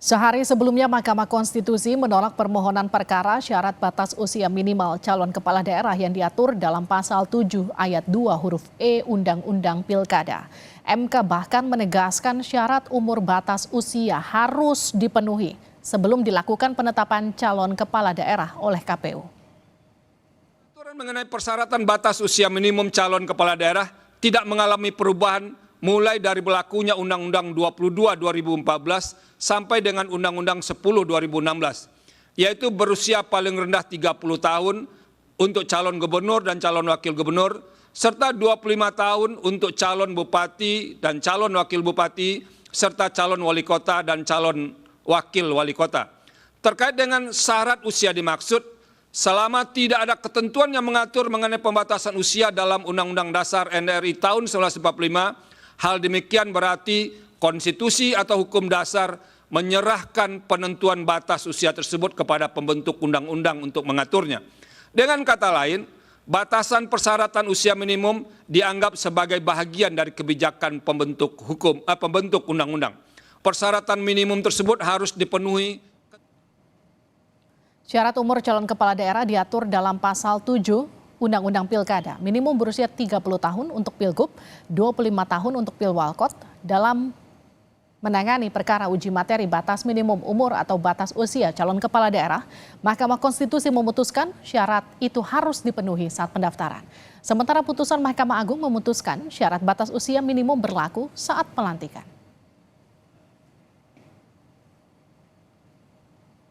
Sehari sebelumnya Mahkamah Konstitusi menolak permohonan perkara syarat batas usia minimal calon kepala daerah yang diatur dalam pasal 7 ayat 2 huruf E Undang-Undang Pilkada. MK bahkan menegaskan syarat umur batas usia harus dipenuhi sebelum dilakukan penetapan calon kepala daerah oleh KPU. Aturan mengenai persyaratan batas usia minimum calon kepala daerah tidak mengalami perubahan mulai dari berlakunya Undang-Undang 22 2014 sampai dengan Undang-Undang 10 2016, yaitu berusia paling rendah 30 tahun untuk calon gubernur dan calon wakil gubernur, serta 25 tahun untuk calon bupati dan calon wakil bupati, serta calon wali kota dan calon wakil wali kota. Terkait dengan syarat usia dimaksud, selama tidak ada ketentuan yang mengatur mengenai pembatasan usia dalam Undang-Undang Dasar NRI tahun 1945, hal demikian berarti konstitusi atau hukum dasar menyerahkan penentuan batas usia tersebut kepada pembentuk undang-undang untuk mengaturnya. Dengan kata lain, batasan persyaratan usia minimum dianggap sebagai bahagian dari kebijakan pembentuk undang-undang. Persyaratan minimum tersebut harus dipenuhi. Syarat umur calon kepala daerah diatur dalam pasal 7 Undang-Undang Pilkada, minimum berusia 30 tahun untuk Pilgub, 25 tahun untuk Pilwalkot. Dalam menangani perkara uji materi batas minimum umur atau batas usia calon kepala daerah, Mahkamah Konstitusi memutuskan syarat itu harus dipenuhi saat pendaftaran. Sementara putusan Mahkamah Agung memutuskan syarat batas usia minimum berlaku saat pelantikan.